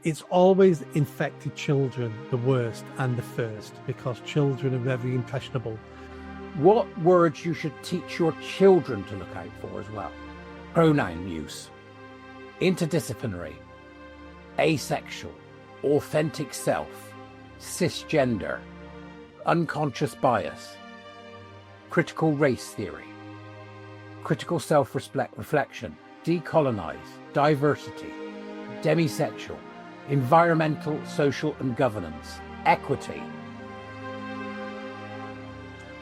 It's always infected children the worst and the first because children are very impressionable. What words you should teach your children to look out for as well. Pronoun use, interdisciplinary, asexual, authentic self, cisgender, unconscious bias, critical race theory, critical self-reflection, decolonize, diversity, demisexual, environmental, social and governance, equity.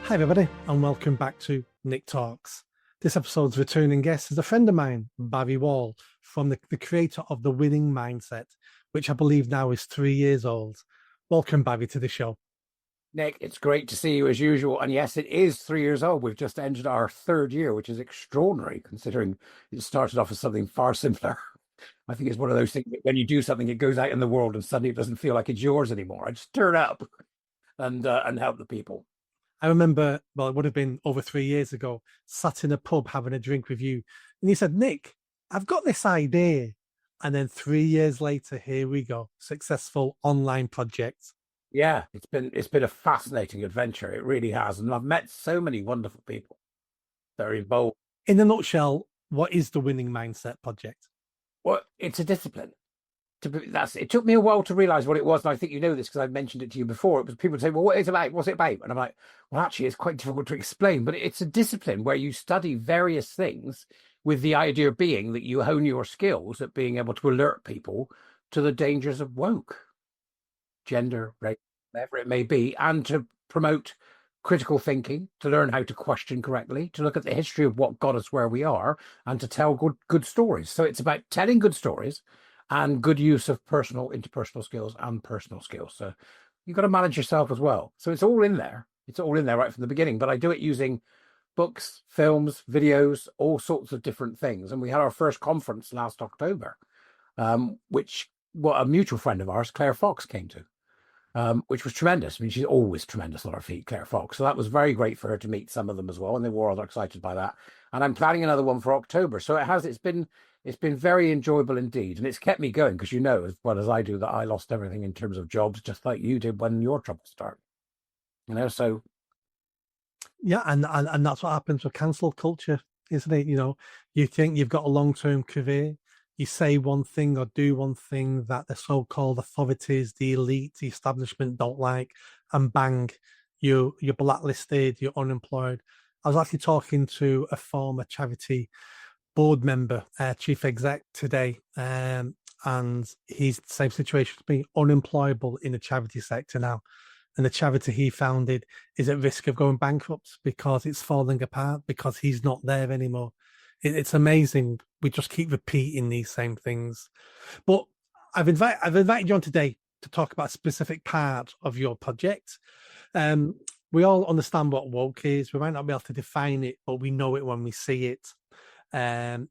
Hi everybody and welcome back to Nick Talks. This episode's returning guest is a friend of mine, Barry Wall, from the creator of The Winning Mindset, which I believe now is 3 years old. Welcome, Barry, to the show. Nick, it's great to see you as usual. And yes, it is 3 years old. We've just entered our third year, which is extraordinary considering it started off as something far simpler. I think it's one of those things that when you do something, it goes out in the world and suddenly it doesn't feel like it's yours anymore. I just turn up and help the people. I remember, well, it would have been over 3 years ago, sat in a pub having a drink with you. And you said, Nick, I've got this idea. And then 3 years later, here we go. Successful online project. Yeah, it's been a fascinating adventure. It really has. And I've met so many wonderful people that are involved. In a nutshell, what is the Winning Mindset project? Well, it's a discipline. It took me a while to realize what it was, and I think you know this because I've mentioned it to you before. It was people say, well, what is it about? What's it about? And I'm like, well, actually, it's quite difficult to explain, but it's a discipline where you study various things with the idea being that you hone your skills at being able to alert people to the dangers of woke, gender, race, whatever it may be, and to promote critical thinking, to learn how to question correctly, to look at the history of what got us where we are, and to tell good stories. So it's about telling good stories and good use of interpersonal skills and personal skills. So you've got to manage yourself as well. So it's all in there. It's all in there right from the beginning. But I do it using books, films, videos, all sorts of different things. And we had our first conference last October, which a mutual friend of ours, Claire Fox, came to, which was tremendous. I mean, she's always tremendous on her feet, Claire Fox. So that was very great for her to meet some of them as well. And they were all excited by that. And I'm planning another one for October. So it's been very enjoyable indeed. And it's kept me going because you know as well as I do that I lost everything in terms of jobs, just like you did when your troubles started. You know, so. Yeah, and that's what happens with cancel culture, isn't it? You know, you think you've got a long-term career, you say one thing or do one thing that the so-called authorities, the elite, the establishment don't like, and bang, you're blacklisted, you're unemployed. I was actually talking to a former charity board member, chief exec today, and he's the same situation as me, unemployable in the charity sector now. And the charity he founded is at risk of going bankrupt because it's falling apart because he's not there anymore. It's amazing. We just keep repeating these same things. But I've invited you on today to talk about a specific part of your project. We all understand what woke is. We might not be able to define it, but we know it when we see it.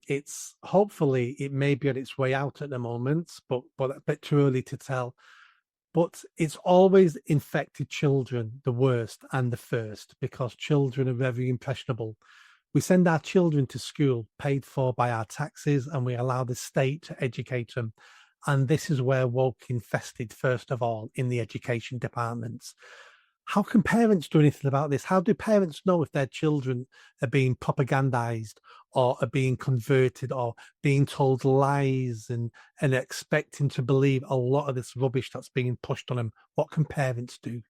It's hopefully it may be on its way out at the moment, but a bit too early to tell. But it's always infected children the worst and the first because children are very impressionable. We send our children to school paid for by our taxes and we allow the state to educate them. And this is where woke infested first of all in the education departments. How can parents do anything about this? How do parents know if their children are being propagandized or are being converted or being told lies and expecting to believe a lot of this rubbish that's being pushed on them? What can parents do?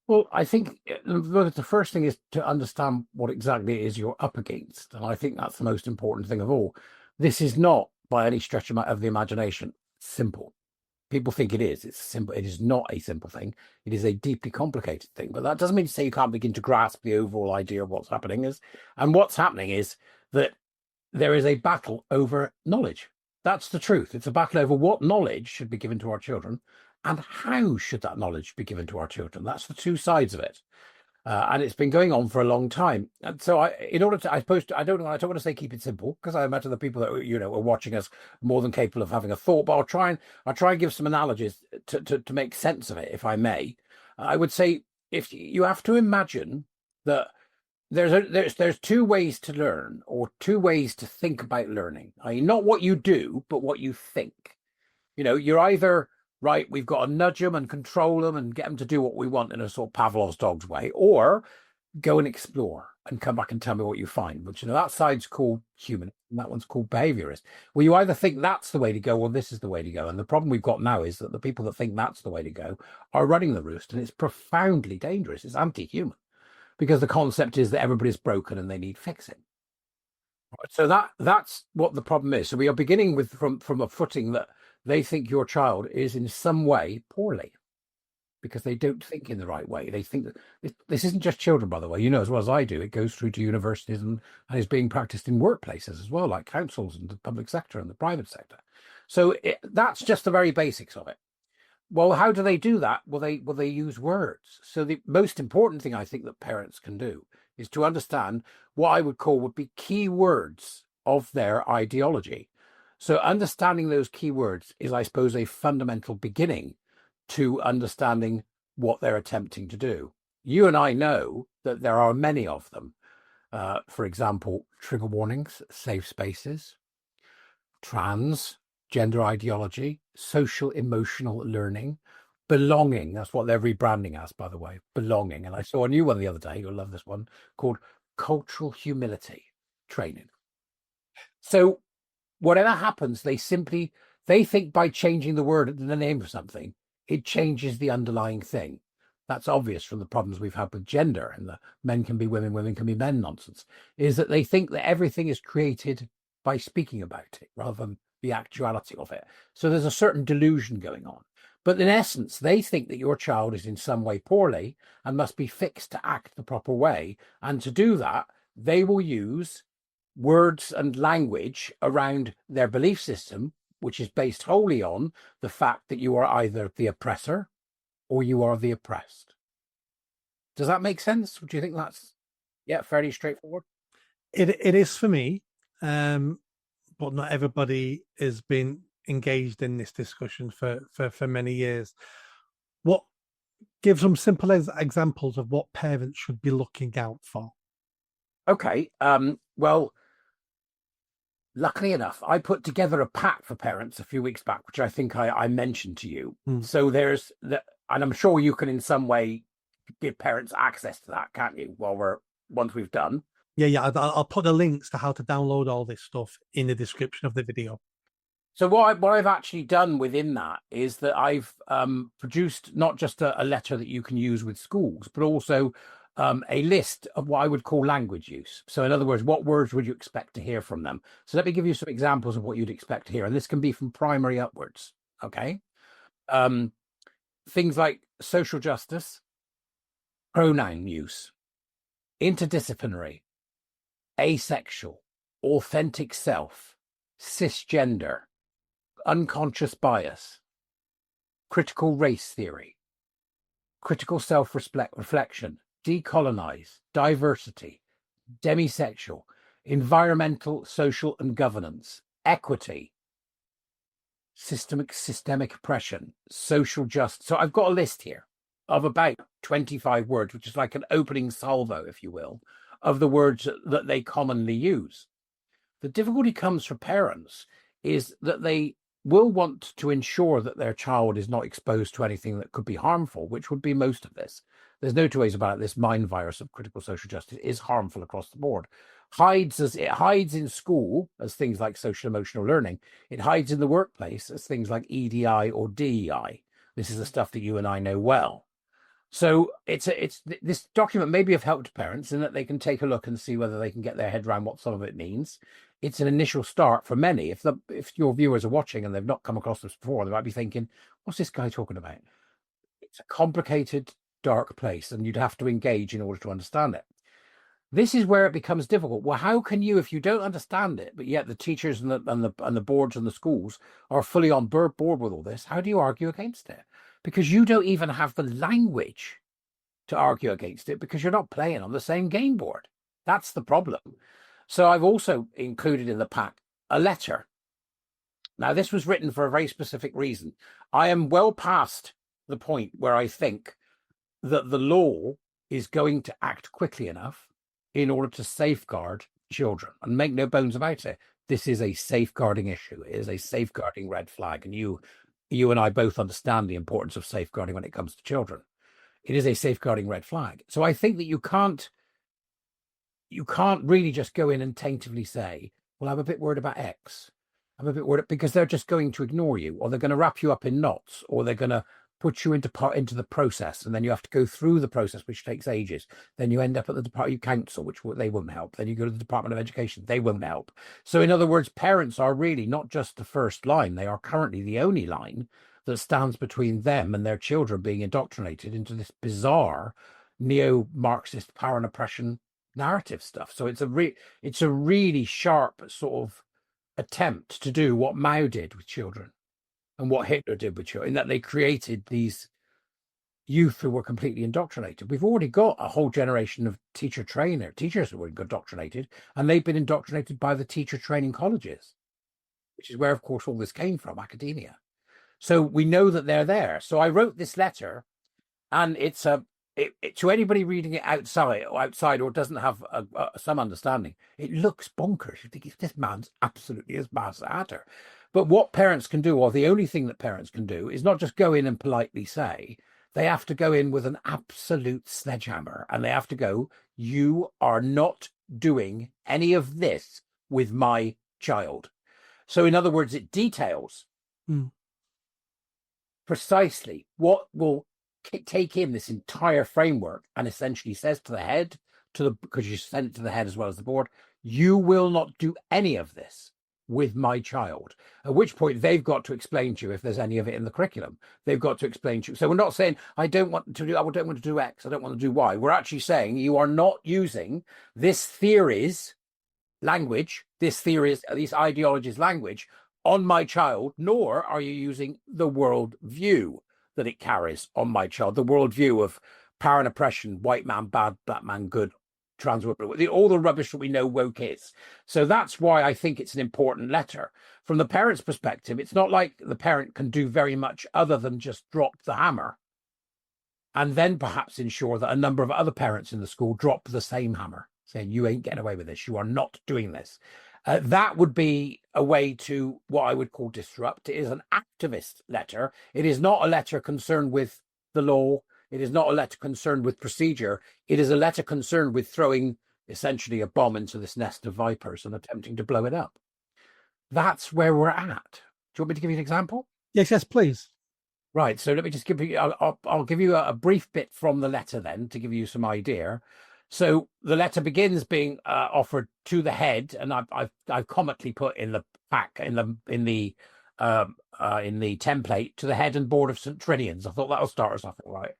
Well, I think the first thing is to understand what exactly it is you're up against. And I think that's the most important thing of all. This is not, by any stretch of the imagination, simple. People think it is. It's simple. It is not a simple thing. It is a deeply complicated thing. But that doesn't mean to say you can't begin to grasp the overall idea of what's happening is. And what's happening is that there is a battle over knowledge. That's the truth. It's a battle over what knowledge should be given to our children and how should that knowledge be given to our children. That's the two sides of it. And it's been going on for a long time. And so I don't want to say keep it simple because I imagine the people that, you know, are watching us more than capable of having a thought, but I'll try and give some analogies to make sense of it, if I may. I would say if you have to imagine that there's two ways to learn or two ways to think about learning, i.e. not what you do, but what you think. You're either right, we've got to nudge them and control them and get them to do what we want in a sort of Pavlov's dog's way, or go and explore and come back and tell me what you find. Which, that side's called human and that one's called behaviorist. Well, you either think that's the way to go or this is the way to go. And the problem we've got now is that the people that think that's the way to go are running the roost, and it's profoundly dangerous. It's anti-human, because the concept is that everybody's broken and they need fixing. So that's what the problem is. So we are beginning with from a footing that they think your child is in some way poorly, because they don't think in the right way. They think that this isn't just children, by the way, as well as I do. It goes through to universities and is being practiced in workplaces as well, like councils and the public sector and the private sector. So that's just the very basics of it. Well, how do they do that? Well, they use words. So the most important thing I think that parents can do is to understand what I would call would be key words of their ideology. So understanding those key words is, I suppose, a fundamental beginning to understanding what they're attempting to do. You and I know that there are many of them. For example, trigger warnings, safe spaces, trans, gender ideology, social emotional learning, belonging. That's what they're rebranding as, by the way, belonging. And I saw a new one the other day, you'll love this one, called cultural humility training. So whatever happens, they think by changing the word in the name of something, it changes the underlying thing. That's obvious from the problems we've had with gender and the men can be women, women can be men nonsense, is that they think that everything is created by speaking about it rather than the actuality of it. So there's a certain delusion going on. But in essence, they think that your child is in some way poorly and must be fixed to act the proper way. And to do that, they will use words and language around their belief system, which is based wholly on the fact that you are either the oppressor or you are the oppressed. Does that make sense? Do you think that's fairly straightforward? It is for me, but not everybody has been engaged in this discussion for many years. What gives some simple examples of what parents should be looking out for? Okay. Well, luckily enough, I put together a pack for parents a few weeks back, which I think I mentioned to you. So there's and I'm sure you can in some way give parents access to that, can't you? Once we've done. Yeah. I'll put the links to how to download all this stuff in the description of the video. So what I've actually done within that is that I've produced not just a letter that you can use with schools, but also a list of what I would call language use. So in other words, what words would you expect to hear from them? So let me give you some examples of what you'd expect to hear. And this can be from primary upwards. Okay. Things like social justice, pronoun use, interdisciplinary, asexual, authentic self, cisgender, unconscious bias, critical race theory, critical self-reflection, decolonize, diversity, demisexual, environmental, social and governance, equity, systemic oppression, social justice. So I've got a list here of about 25 words, which is like an opening salvo, if you will, of the words that they commonly use. The difficulty comes for parents is that they will want to ensure that their child is not exposed to anything that could be harmful, which would be most of this. There's no two ways about it. This mind virus of critical social justice is harmful across the board. It hides in school as things like social emotional learning. It hides in the workplace as things like EDI or DEI. This is the stuff that you and I know well. So this document may be of help to parents in that they can take a look and see whether they can get their head around what some of it means. It's an initial start for many. If your viewers are watching and they've not come across this before, they might be thinking, what's this guy talking about? It's a complicated, dark place, and you'd have to engage in order to understand it. This is where it becomes difficult. Well, how can you, if you don't understand it, but yet the teachers and the boards and the schools are fully on board with all this, how do you argue against it? Because you don't even have the language to argue against it because you're not playing on the same game board. That's the problem. So I've also included in the pack a letter. Now, this was written for a very specific reason. I am well past the point where I think that the law is going to act quickly enough in order to safeguard children. And make no bones about it, this is a safeguarding issue. It is a safeguarding red flag. And you you and I both understand the importance of safeguarding when it comes to children. It is a safeguarding red flag. So I think that you can't really just go in and tentatively say, well, I'm a bit worried about X. I'm a bit worried, because they're just going to ignore you, or they're going to wrap you up in knots, or they're going to put you into the process, and then you have to go through the process, which takes ages. Then you end up at the Department of Council, which they won't help. Then you go to the Department of Education, they won't help. So in other words, parents are really not just the first line, they are currently the only line that stands between them and their children being indoctrinated into this bizarre neo-Marxist power and oppression narrative stuff. So it's a really sharp sort of attempt to do what Mao did with children and what Hitler did with children, in that they created these youth who were completely indoctrinated. We've already got a whole generation of teachers who were indoctrinated, and they've been indoctrinated by the teacher training colleges, which is where, of course, all this came from, academia. So we know that they're there. So I wrote this letter, and it's to anybody reading it outside or doesn't have some understanding, it looks bonkers. You think this man's absolutely as mad as a hatter. But what parents can do, or the only thing that parents can do, is not just go in and politely say, they have to go in with an absolute sledgehammer, and they have to go, you are not doing any of this with my child. So in other words, it details precisely what will take in this entire framework, and essentially says to the head, because you send it to the head as well as the board, you will not do any of this with my child. At which point they've got to explain to you if there's any of it in the curriculum. They've got to explain to you. So we're not saying I don't want to do X, I don't want to do Y. We're actually saying you are not using this theory's language, this ideology's language on my child, nor are you using the world view that it carries on my child, the worldview of power and oppression, white man bad, black man good, trans women, all the rubbish that we know woke is. So that's why I think it's an important letter. From the parent's perspective, it's not like the parent can do very much other than just drop the hammer and then perhaps ensure that a number of other parents in the school drop the same hammer, saying, you ain't getting away with this, you are not doing this. That would be a way to what I would call disrupt. It is an activist letter. It is not a letter concerned with the law. It is not a letter concerned with procedure. It is a letter concerned with throwing essentially a bomb into this nest of vipers and attempting to blow it up. That's where we're at. Do you want me to give you an example? Yes, please. Right. So let me just give you, I'll give you a brief bit from the letter then to give you some idea. So the letter begins being offered to the head, and I've comically put in the pack in the template, to the head and board of St. Trinians. I thought that'll start us off all right.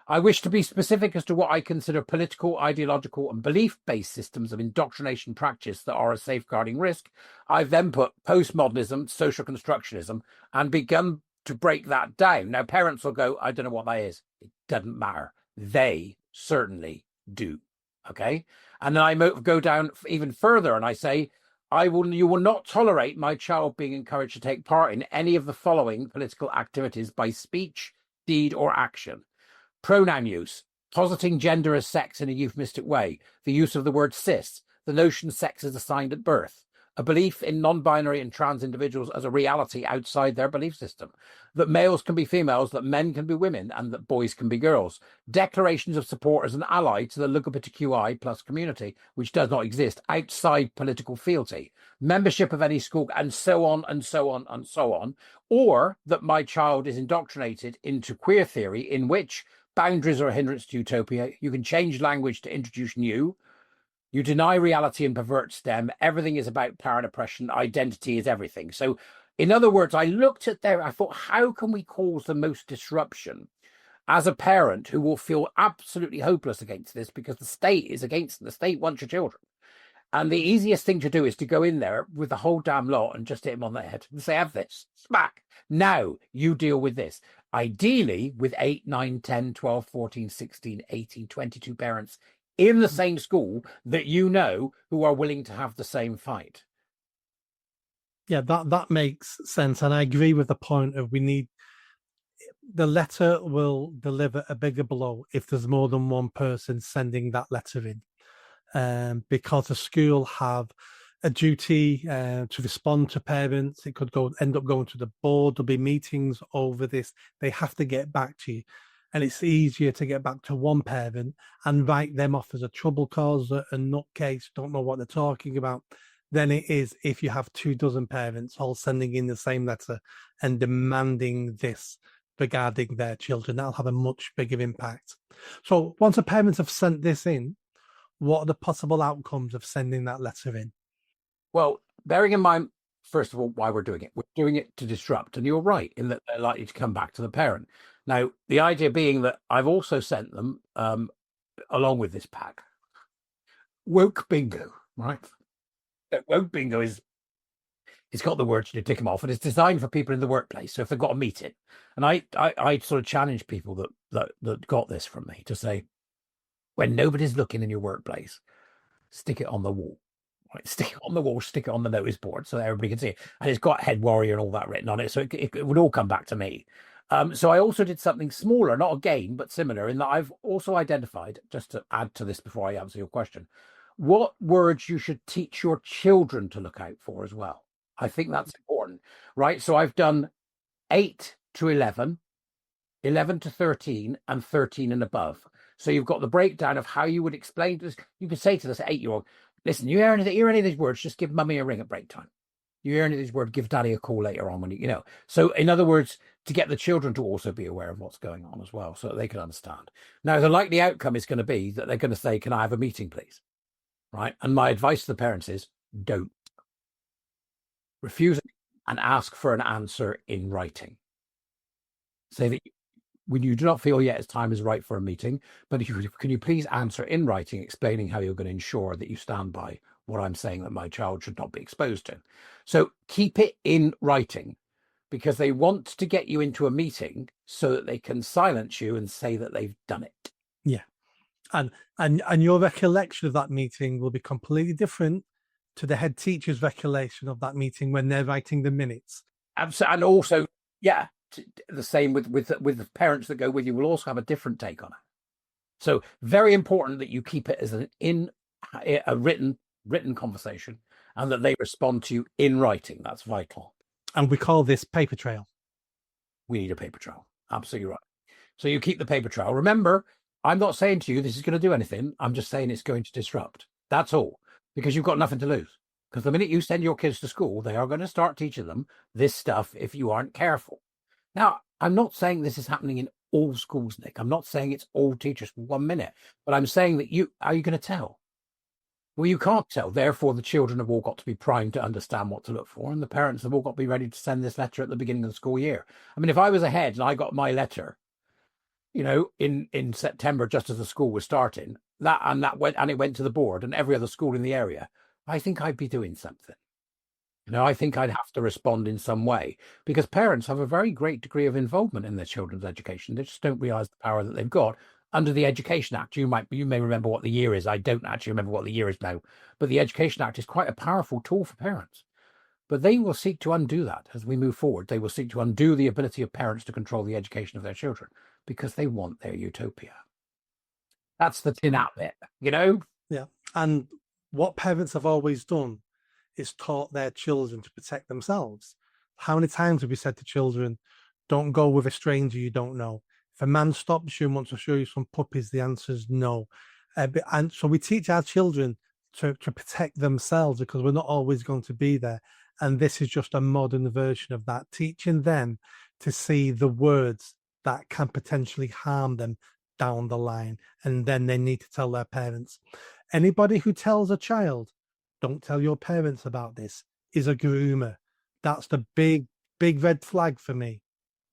I wish to be specific as to what I consider political, ideological, and belief-based systems of indoctrination practice that are a safeguarding risk. I've then put postmodernism, social constructionism, and begun to break that down. Now, parents will go, I don't know what that is. It doesn't matter. They certainly do. Okay. And then I go down even further and I say, you will not tolerate my child being encouraged to take part in any of the following political activities by speech, deed, or action. Pronoun use, positing gender as sex in a euphemistic way, the use of the word cis, the notion sex is assigned at birth, a belief in non-binary and trans individuals as a reality outside their belief system, that males can be females, that men can be women, and that boys can be girls, declarations of support as an ally to the LGBTQI plus community, which does not exist outside political fealty, membership of any school, and so on, and so on, and so on, or that my child is indoctrinated into queer theory in which boundaries are a hindrance to utopia, you can change language to introduce new, you deny reality and pervert STEM. Everything is about power and oppression. Identity is everything. So, in other words, I looked at there, I thought, how can we cause the most disruption as a parent who will feel absolutely hopeless against this because the state is against them. The state wants your children. And the easiest thing to do is to go in there with the whole damn lot and just hit them on the head and say, have this, smack. Now you deal with this. Ideally, with 8, 9, 10, 12, 14, 16, 18, 22 parents in the same school that you know who are willing to have the same fight. Yeah, that makes sense. And I agree with the point of the letter will deliver a bigger blow if there's more than one person sending that letter in. Because the school have a duty to respond to parents. It could end up going to the board. There'll be meetings over this. They have to get back to you. And it's easier to get back to one parent and write them off as a trouble causer, a nutcase, don't know what they're talking about, than it is if you have 24 parents all sending in the same letter and demanding this regarding their children. That'll have a much bigger impact. So once the parents have sent this in, what are the possible outcomes of sending that letter in? Well, bearing in mind, first of all, why we're doing it. We're doing it to disrupt. And you're right in that they're likely to come back to the parent. Now, the idea being that I've also sent them, along with this pack, woke bingo, right? Woke bingo it's got the words to tick them off, and it's designed for people in the workplace. So if they've got a meeting, and I sort of challenge people that got this from me to say, when nobody's looking in your workplace, stick it on the wall. Right, stick it on the wall, stick it on the notice board so that everybody can see it. And it's got head warrior and all that written on it. So it would all come back to me. So I also did something smaller, not a game, but similar, in that I've also identified, just to add to this before I answer your question, what words you should teach your children to look out for as well. I think that's important, right? So I've done 8 to 11, 11 to 13, and 13 and above. So you've got the breakdown of how you would explain to this. You could say to this 8-year-old, listen, you hear any of these words, just give mummy a ring at break time. You hear any of these words, give daddy a call later on when you know. So in other words, to get the children to also be aware of what's going on as well so that they can understand. Now, the likely outcome is going to be that they're going to say, can I have a meeting, please? Right? And my advice to the parents is don't. Refuse and ask for an answer in writing. Say that when you do not feel yet time is right for a meeting, but can you please answer in writing explaining how you're going to ensure that you stand by what I'm saying that my child should not be exposed to. So keep it in writing, because they want to get you into a meeting so that they can silence you and say that they've done it. Yeah. And your recollection of that meeting will be completely different to the head teacher's recollection of that meeting when they're writing the minutes. And also, yeah, the same with the parents that go with you will also have a different take on it. So very important that you keep it as a written conversation, and that they respond to you in writing. That's vital. And we call this paper trail. We need a paper trail. Absolutely right. So you keep the paper trail. Remember, I'm not saying to you this is going to do anything. I'm just saying it's going to disrupt. That's all. Because you've got nothing to lose. Because the minute you send your kids to school, they are going to start teaching them this stuff if you aren't careful. Now, I'm not saying this is happening in all schools, Nick. I'm not saying it's all teachers for 1 minute. But I'm saying that are you going to tell? Well, you can't tell. Therefore, the children have all got to be primed to understand what to look for. And the parents have all got to be ready to send this letter at the beginning of the school year. I mean, if I was ahead and I got my letter, in September, just as the school was starting, it went to the board and every other school in the area, I think I'd be doing something. I think I'd have to respond in some way, because parents have a very great degree of involvement in their children's education. They just don't realize the power that they've got. Under the Education Act, you may remember what the year is. I don't actually remember what the year is now, but the Education Act is quite a powerful tool for parents. But they will seek to undo that as we move forward. They will seek to undo the ability of parents to control the education of their children, because they want their utopia. That's the tin out bit, Yeah. And what parents have always done is taught their children to protect themselves. How many times have we said to children, don't go with a stranger you don't know? If a man stops you and wants to show you some puppies, the answer is no. And so we teach our children to protect themselves, because we're not always going to be there. And this is just a modern version of that, teaching them to see the words that can potentially harm them down the line. And then they need to tell their parents. Anybody who tells a child, don't tell your parents about this, is a groomer. That's the big red flag for me.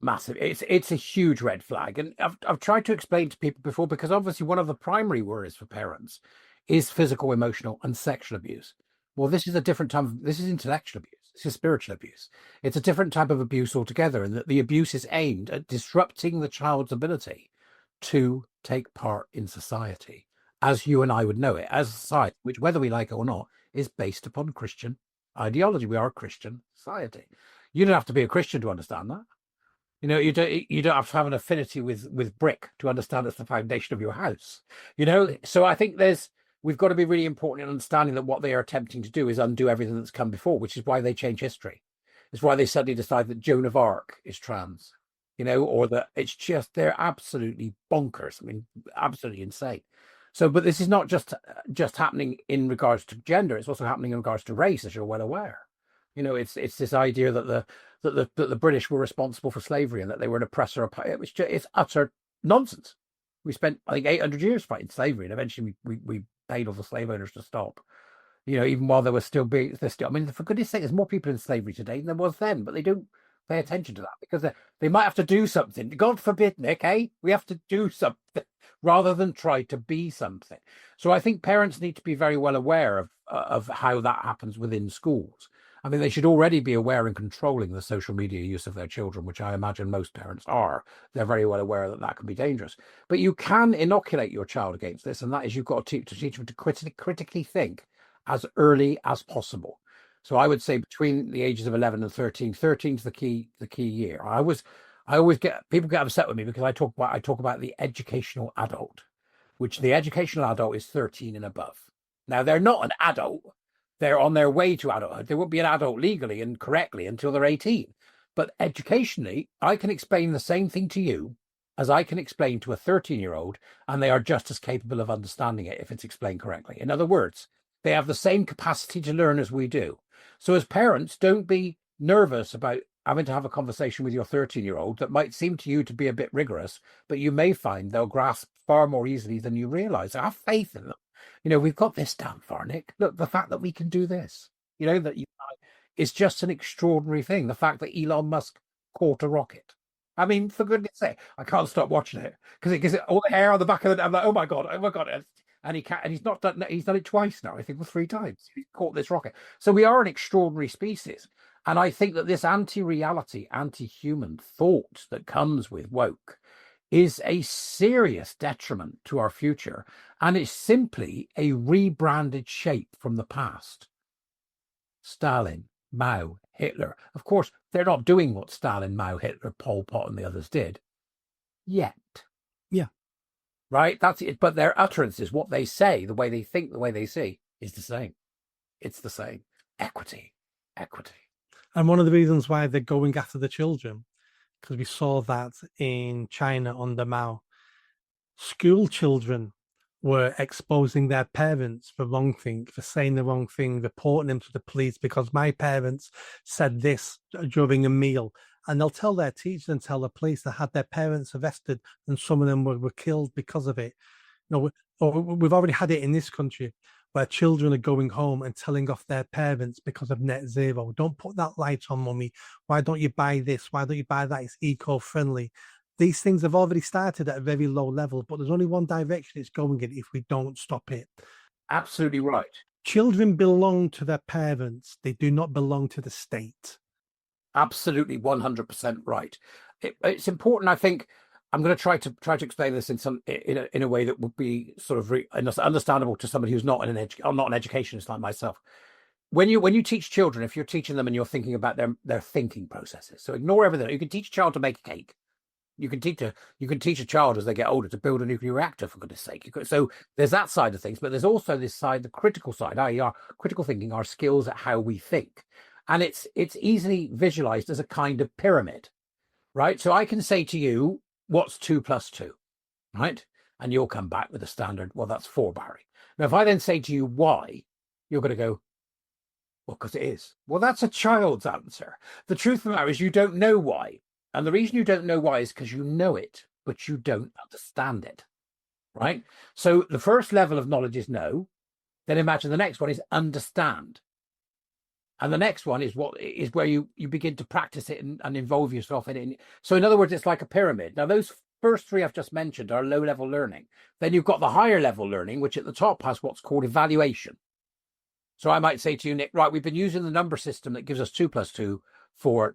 Massive. It's a huge red flag. And I've tried to explain to people before, because obviously one of the primary worries for parents is physical, emotional, and sexual abuse. Well, this is a different type of, this is intellectual abuse. This is spiritual abuse. It's a different type of abuse altogether, and that the abuse is aimed at disrupting the child's ability to take part in society, as you and I would know it, as a society, which, whether we like it or not, is based upon Christian ideology. We are a Christian society. You don't have to be a Christian to understand that. You don't have to have an affinity with brick to understand it's the foundation of your house. So I think there's we've got to be really important in understanding that what they are attempting to do is undo everything that's come before, which is why they change history. It's why they suddenly decide that Joan of Arc is trans, or that it's just, they're absolutely bonkers. I mean, absolutely insane. So, but this is not just happening in regards to gender. It's also happening in regards to race, as you're well aware. It's this idea that the British were responsible for slavery and that they were an oppressor. It's utter nonsense. We spent, I think, 800 years fighting slavery, and eventually we paid all the slave owners to stop. Even while there was still I mean, for goodness sake, there's more people in slavery today than there was then, but they don't pay attention to that because they might have to do something. God forbid, Nick, we have to do something rather than try to be something. So I think parents need to be very well aware of how that happens within schools. I mean, they should already be aware and controlling the social media use of their children, which I imagine most parents are. They're very well aware that can be dangerous. But you can inoculate your child against this, and that is you've got to teach them to critically think as early as possible. So I would say between the ages of 11 and 13. 13 is the key year. I always get people get upset with me because I talk about the educational adult, which the educational adult is 13 and above. Now they're not an adult. They're on their way to adulthood. They won't be an adult legally and correctly until they're 18. But educationally, I can explain the same thing to you as I can explain to a 13-year-old, and they are just as capable of understanding it if it's explained correctly. In other words, they have the same capacity to learn as we do. So as parents, don't be nervous about having to have a conversation with your 13-year-old that might seem to you to be a bit rigorous, but you may find they'll grasp far more easily than you realize. Have faith in them. We've got this down far, Nick. Look, the fact that we can do this, is just an extraordinary thing. The fact that Elon Musk caught a rocket. I mean, for goodness sake, I can't stop watching it because it gives it all the hair on the back of it. I'm like, oh my god. And he's not done. He's done it twice now. I think, or 3 times. He's caught this rocket. So we are an extraordinary species, and I think that this anti-reality, anti-human thought that comes with woke is a serious detriment to our future, and it's simply a rebranded shape from the past. Stalin, Mao, Hitler. Of course, they're not doing what Stalin, Mao, Hitler, Pol Pot, and the others did yet. Yeah. Right? That's it. But their utterances, what they say, the way they think, the way they see, is the same. It's the same. Equity. And one of the reasons why they're going after the children, because we saw that in China under Mao, school children were exposing their parents for saying the wrong thing, reporting them to the police because my parents said this during a meal. And they'll tell their teachers and tell the police they had their parents arrested and some of them were killed because of it. We've already had it in this country where children are going home and telling off their parents because of net zero. Don't put that light on, mummy. Why don't you buy this? Why don't you buy that? It's eco-friendly. These things have already started at a very low level, but there's only one direction it's going in if we don't stop it. Absolutely right. Children belong to their parents. They do not belong to the state. Absolutely 100% right. It's important, I think. I'm going to try to explain this in a way that would be sort of understandable to somebody who's not an educationist like myself. When you teach children, if you're teaching them and you're thinking about their thinking processes, so ignore everything. You can teach a child to make a cake. You can teach a child as they get older to build a nuclear reactor, for goodness sake. So there's that side of things, but there's also this side, the critical side, i.e. our critical thinking, our skills at how we think. And it's easily visualized as a kind of pyramid, right? So I can say to you, what's 2 + 2, right? And you'll come back with a standard, well, that's 4, Barry. Now, if I then say to you why, you're going to go, well, because it is. Well, that's a child's answer. The truth of the matter is you don't know why. And the reason you don't know why is because you know it, but you don't understand it, right? So the first level of knowledge is know. Then imagine the next one is understand. And the next one is where you begin to practice it and involve yourself in it. So in other words, it's like a pyramid. Now, those first 3 I've just mentioned are low-level learning. Then you've got the higher level learning, which at the top has what's called evaluation. So I might say to you, Nick, right, we've been using the number system that gives us 2 + 2 for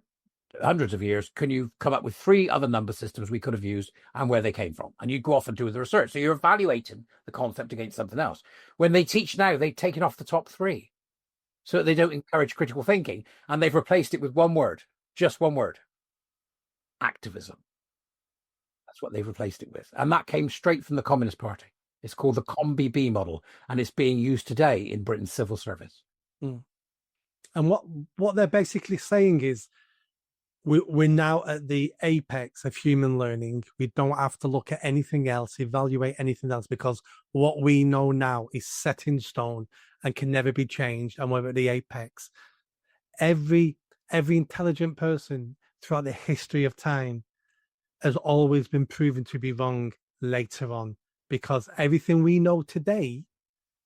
hundreds of years. Can you come up with 3 other number systems we could have used and where they came from? And you go off and do the research. So you're evaluating the concept against something else. When they teach now, they've taken off the top 3. So they don't encourage critical thinking, and they've replaced it with one word, just one word: activism. That's what they've replaced it with. And that came straight from the Communist Party. It's called the COMBI-B model, and it's being used today in Britain's civil service. Mm. And what they're basically saying is we're now at the apex of human learning. We don't have to look at anything else, evaluate anything else, because what we know now is set in stone and can never be changed. And we're at the apex. Every intelligent person throughout the history of time has always been proven to be wrong later on, because everything we know today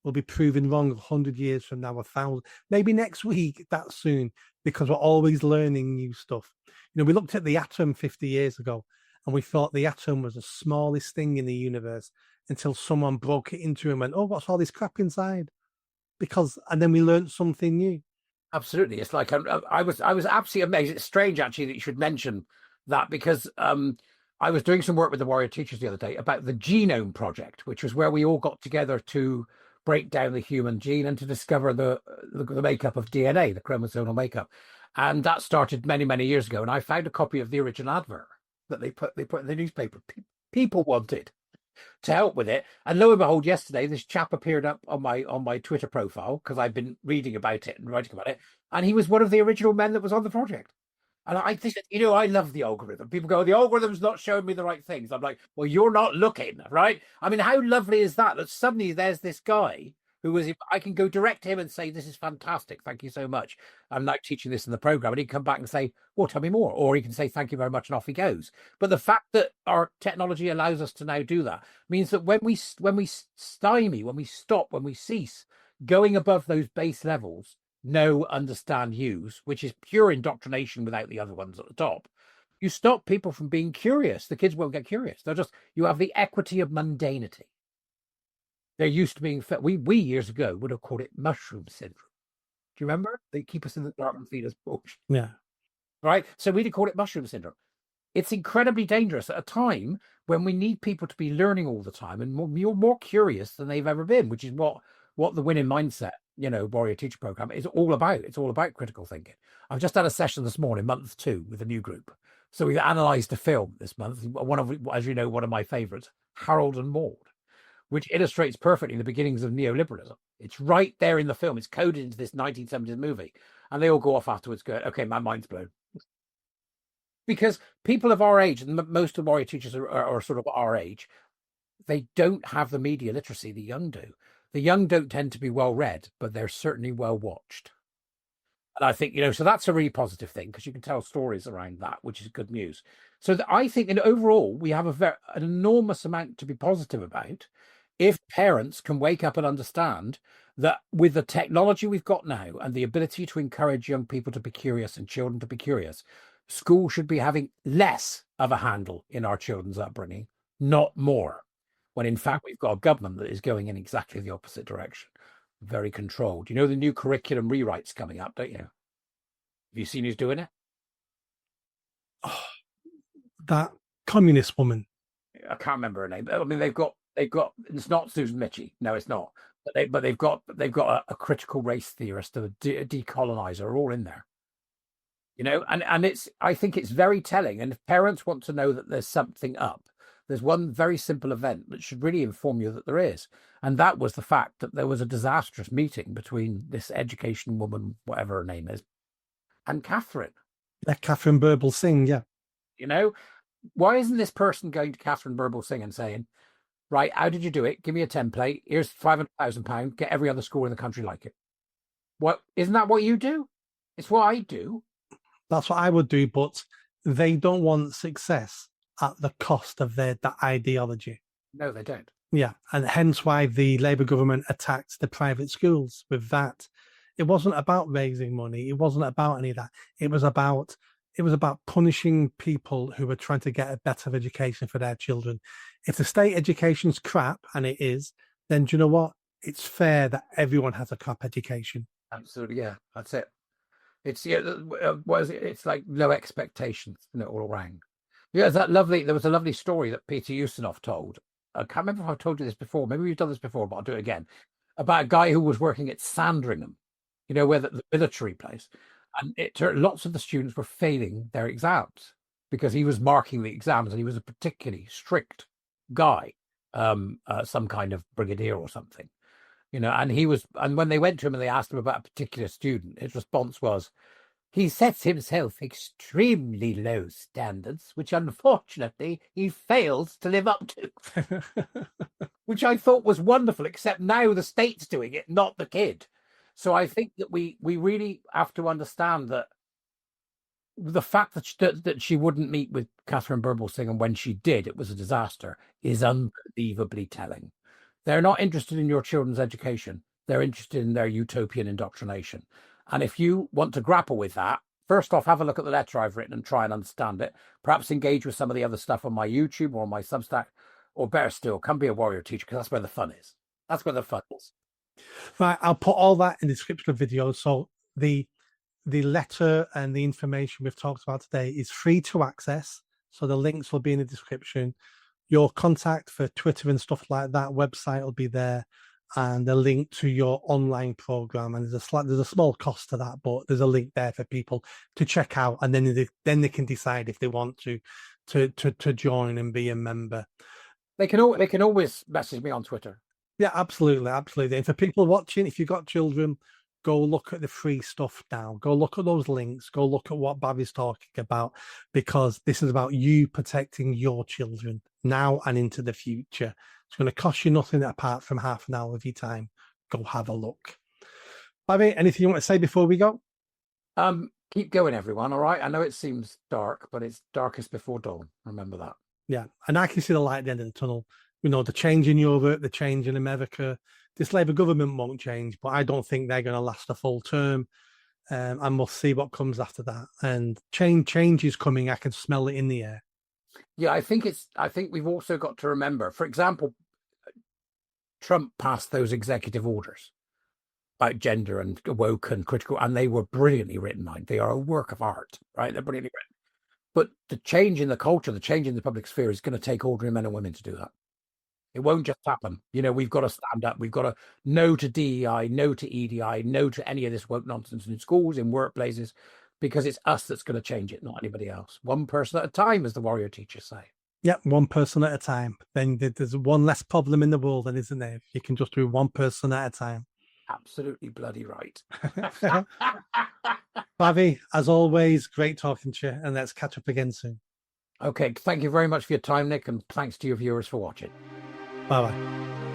will be proven wrong 100 years from now, 1,000, maybe next week, that soon, because we're always learning new stuff. You know, we looked at the atom 50 years ago and we thought the atom was the smallest thing in the universe until someone broke it into and went, oh, what's all this crap inside? And then we learned something new. Absolutely. It's like I was absolutely amazed. It's strange, actually, that you should mention that, because I was doing some work with the Warrior Teachers the other day about the Genome Project, which was where we all got together to break down the human gene and to discover the makeup of DNA, the chromosomal makeup. And that started many, many years ago. And I found a copy of the original advert that they put in the newspaper. People wanted to help with it. And lo and behold, yesterday, this chap appeared up on my Twitter profile, because I've been reading about it and writing about it. And he was one of the original men that was on the project. And I think, I love the algorithm. People go, the algorithm's not showing me the right things. I'm like, well, you're not looking, right? I mean, how lovely is that? That suddenly there's this guy who was, I can go direct to him and say, this is fantastic. Thank you so much. I'm like teaching this in the program. And he'd come back and say, well, tell me more. Or he can say, thank you very much. And off he goes. But the fact that our technology allows us to now do that means that when we stymie, when we stop, when we cease going above those base levels, know, understand, use, which is pure indoctrination without the other ones at the top, you stop people from being curious. The kids won't get curious. You have the equity of mundanity. They're used to being fed. We years ago would have called it mushroom syndrome. Do you remember? They keep us in the dark and feed us bush. Yeah. Right? So we'd have called it mushroom syndrome. It's incredibly dangerous at a time when we need people to be learning all the time and more curious than they've ever been, which is what the winning mindset, Warrior Teacher Program is all about. It's all about critical thinking. I've just had a session this morning, month 2, with a new group. So we've analysed a film this month. As you know, one of my favourites, Harold and Maude, which illustrates perfectly the beginnings of neoliberalism. It's right there in the film. It's coded into this 1970s movie. And they all go off afterwards going, okay, my mind's blown. Because people of our age, and most of the Warrior Teachers are sort of our age, they don't have the media literacy the young do. The young don't tend to be well read, but they're certainly well watched. And I think, so that's a really positive thing, because you can tell stories around that, which is good news. So I think that overall, we have an enormous amount to be positive about if parents can wake up and understand that with the technology we've got now and the ability to encourage young people to be curious and children to be curious, school should be having less of a handle in our children's upbringing, not more. When in fact, we've got a government that is going in exactly the opposite direction. Very controlled. You know the new curriculum rewrites coming up, don't you? Have you seen who's doing it? Oh, that communist woman. I can't remember her name. I mean, they've got. It's not Susan Mitchie. No, it's not. But they've got a critical race theorist, a decolonizer, all in there. And I think it's very telling. And if parents want to know that there's something up, there's one very simple event that should really inform you that there is. And that was the fact that there was a disastrous meeting between this education woman, whatever her name is, and Catherine. Catherine Birbal Singh, yeah. Why isn't this person going to Catherine Birbal Singh and saying, right, how did you do it? Give me a template. Here's £500,000. Get every other school in the country like it. What, isn't that what you do? It's what I do. That's what I would do, but they don't want success at the cost of that ideology. No, they don't. Yeah, and hence why the Labour government attacked the private schools with that. It wasn't about raising money. It wasn't about any of that. It was about punishing people who were trying to get a better education for their children. If the state education's crap, and it is, then do you know what? It's fair that everyone has a crap education. Absolutely, yeah, that's it. It's what is it? It's like low expectations, all around. Yeah, there was a lovely story that Peter Ustinov told. I can't remember if I've told you this before. Maybe we've done this before, but I'll do it again. About a guy who was working at Sandringham, where the military place. And lots of the students were failing their exams because he was marking the exams and he was a particularly strict guy. some kind of brigadier or something, you know. And when they went to him and they asked him about a particular student, his response was, he sets himself extremely low standards, which unfortunately he fails to live up to. Which I thought was wonderful, except now the state's doing it, not the kid. So I think that we really have to understand that the fact that she wouldn't meet with Catherine Birbalsingh, and when she did, it was a disaster, is unbelievably telling. They're not interested in your children's education. They're interested in their utopian indoctrination. And if you want to grapple with that, first off, have a look at the letter I've written and try and understand it. Perhaps engage with some of the other stuff on my YouTube or on my Substack, or better still, come be a warrior teacher, because that's where the fun is. That's where the fun is. Right, I'll put all that in the description of the video. So the letter and the information we've talked about today is free to access. So the links will be in the description. Your contact for Twitter and stuff like that, website will be there, and the link to your online program. And there's a small cost to that, but there's a link there for people to check out, and then they can decide if they want to join and be a member. They can always message me on Twitter. Yeah, absolutely. And for people watching, if you've got children, go look at the free stuff now. Go look at those links. Go look at what Bobby's talking about, because this is about you protecting your children now and into the future. It's going to cost you nothing apart from half an hour of your time. Go have a look. Bobby, anything you want to say before we go? Keep going, everyone. All right. I know it seems dark, but it's darkest before dawn. Remember that. Yeah. And I can see the light at the end of the tunnel. You know, the change in Europe, the change in America. This Labour government won't change, but I don't think they're going to last a full term. And we'll see what comes after that. And change is coming. I can smell it in the air. Yeah, I think we've also got to remember, for example, Trump passed those executive orders about gender and woke and critical, and they were brilliantly written. They are a work of art, right? They're brilliantly written. But the change in the culture, the change in the public sphere is going to take ordinary men and women to do that. It won't just happen. You know, we've got to stand up. We've got to no to DEI, no to EDI, no to any of this woke nonsense in schools, in workplaces, because it's us that's going to change it, not anybody else. One person at a time, as the warrior teachers say. Yep, one person at a time. Then there's one less problem in the world, then, isn't there? You can just do one person at a time. Absolutely bloody right. Bobby, as always, great talking to you, and let's catch up again soon. Okay, thank you very much for your time, Nick, and thanks to your viewers for watching. Bye-bye.